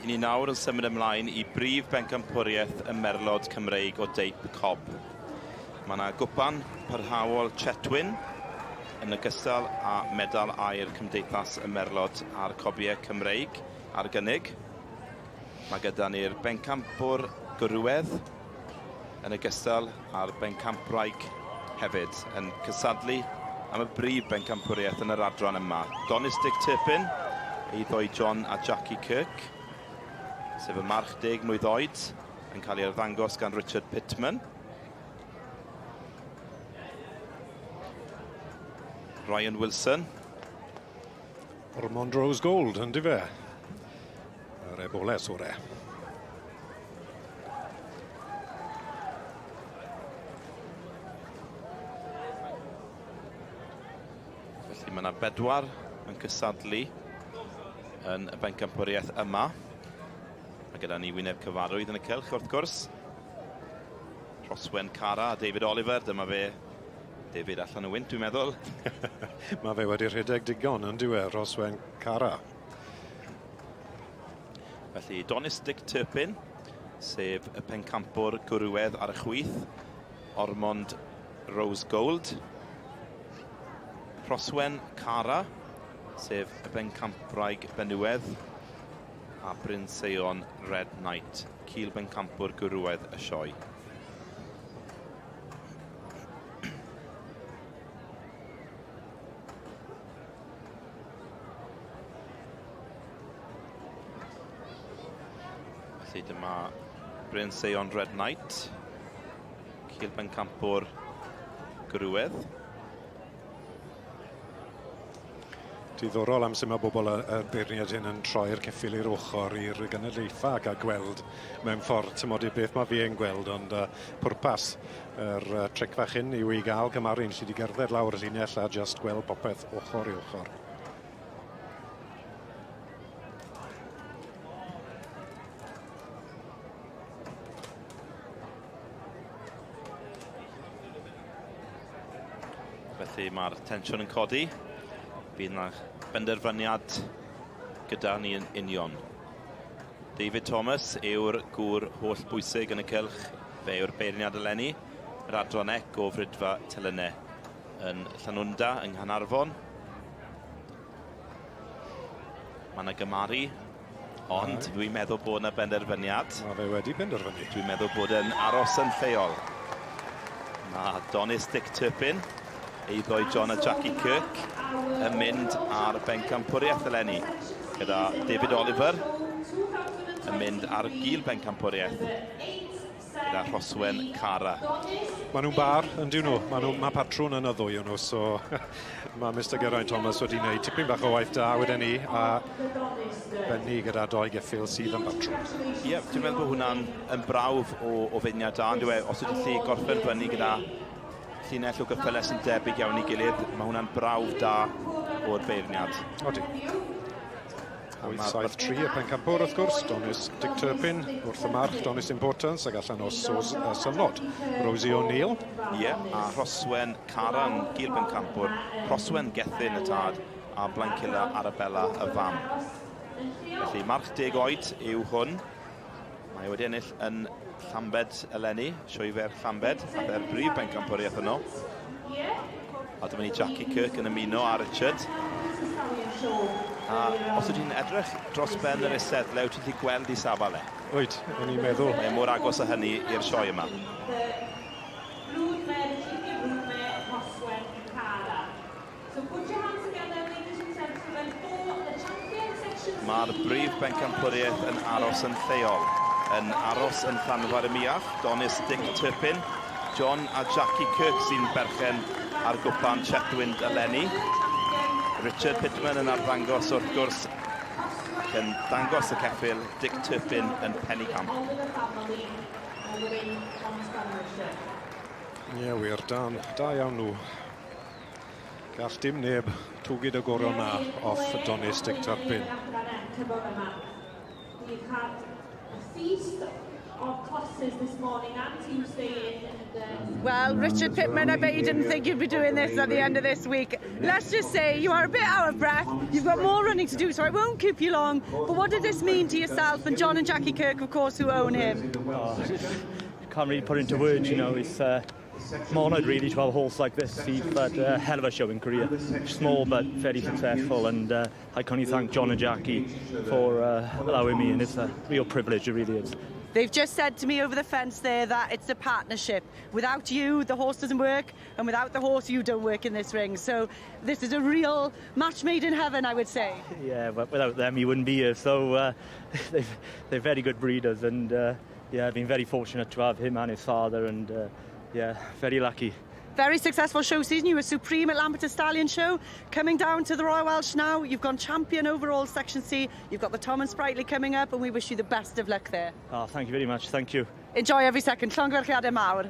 I ni nawr yn symud ymlaen I Prif Bencampwriaeth y Merlod Cymreig o Deip Cob. Mae yna gwpan parhaol Chetwyn yn ogystal â medal air Cymdeithas y Merlod a'r Cobiau Cymreig ar gynnig. Mae gyda ni'r bencampwr gwrywedd yn ogystal â'r bencampwraig hefyd yn cysadlu am y Brif Bencampwriaeth yn yr adran yma. Donistic Turpin, eiddo John a Jackie Kirk, sef y march 10 mlwydd oed, yn cael ei arddangos gan Richard Pittman. Ryan Wilson. Ormond Rose Gold, yndi fe? Yr eboles o'r Felly mae yna 4 yn cysadlu yn y bencampwriaeth yma. Mae gyda ni wyneb cyfarwydd yn y cylch wrth gwrs. Rhoswen Cara a David Oliver, dyma fe. David allan y wynt, dwi'n meddwl. Mae fe wedi rhedeg digon, yndi we, Rhoswen Cara. Felly Donistic Turpin, sef y pencampwr gwrywedd ar y chwith. Ormond Rose Gold. Rhoswen Cara, sef y bencampwraig benywedd. A Bryn Seion Red Knight, cil bencampwr gwrywedd y Sioe. Felly dyma Bryn Seion Red Knight, cil bencampwr gwrywedd. Diddorol am sut mae bobl y beirniad hyn yn troi'r ceffil i'r ochr i'r genedlaetha ac a gweld mewn ffordd, ti'n modd i beth mae fi yn gweld, ond pwrpas yr tric fach hyn yw I gael cymaru'n sydd wedi gerdded lawr y llinell a just gweld popeth ochr I ochr. Felly mae'r tensiwn yn codi. Bydd yna benderfyniad gyda ni yn union. David Thomas yw'r gŵr holl bwysig yn y cylch. Fe yw'r beirniad eleni. Yr adran ec o frydfa telynau yn Llanwnda yng Nghanarfon. Mae yna gymaru, ond dwi'n meddwl bod yna benderfyniad. Mae fe wedi benderfynu. Dwi'n meddwl bod yn aros yn lleol. Mae Donistic Turpin, eiddo John a Jackie Kirk, yn mynd ar bencampwriaeth eleni. Gyda David Oliver yn mynd ar gil bencampwriaeth. Gyda Rhoswen Cara. Maen nhw'n bar, yn diw nhw. Mae patrwn yn y ddwy nhw, so mae Mr Geraint Thomas wedi gwneud tipyn bach o waith da wedyn ni, a benni gyda 2 geffil sydd yn patrwn. Ie, dwi'n meddwl bod hwnna'n brawf o feirniad da, ond os ydy'n lli gorffen fyny gyda llinell o gyffyles yn debyg iawn I gilydd, mae hwnna'n brawf da o'r beirniad. Odi. 8-7-3 y pencampwr wrth gwrs, Donistic Turpin wrth y march, Donis Importance ac allan o synod, Rosie O'Neill. Ie, a Rhoswen Cara yn gil bencampwr, Rhoswen Gethin y tad, a Blancilla Arabella y fam. Felly march 10 oed yw hwn. Mae wedi ennill yn Llambed eleni, Sioefer Llambed, a fe'r Brif Bencampwriaeth yno. A dyma ni Jackie Kirk yn ymuno a Richard. A os ydych chi'n edrych dros ben yr eisteddle, wyt ti'n gallu gweld I safle. Wyt, yn i'n meddwl. Mae mor agos â hynny i'r sioe yma. Mae'r Brif Bencampwriaeth yn aros yn lleol. Yn aros yn Llanfair y Miach, Donistic Turpin, John a Jackie Kirk sy'n berchen ar gwpan Chetwynd eleni. Richard Pittman yn arddangos wrth gwrs yn dangos y ceffil, Dick Turpin yn Pennycamp. Ie, wir, da iawn nhw. Gall dim neb twgyd y gorau na off Donistic Turpin. of classes this morning and Tuesday in. Well, Richard Pittman, I bet you didn't think you'd be doing this at the end of this week. Let's just say you are a bit out of breath. You've got more running to do, so I won't keep you long. But what did this mean to yourself and John and Jackie Kirk, of course, who own him? Can't really put into words, you know. It's I'm honoured really to have a horse like this. He's had a hell of a showing career. Small but very successful, and I can only thank John and Jackie for allowing me, and it's a real privilege, it really is. They've just said to me over the fence there that it's a partnership. Without you, the horse doesn't work, and without the horse, you don't work in this ring. So this is a real match made in heaven, I would say. Yeah, but without them, you wouldn't be here. So they're very good breeders, and yeah, I've been very fortunate to have him and his father, and yeah, very lucky. Very successful show season. You were supreme at Lamberton Stallion Show. Coming down to the Royal Welsh now, you've gone champion overall Section C. You've got the Tom and Sprightly coming up, and we wish you the best of luck there. Oh, thank you very much. Thank you. Enjoy every second. Llongyfarchiadau mawr.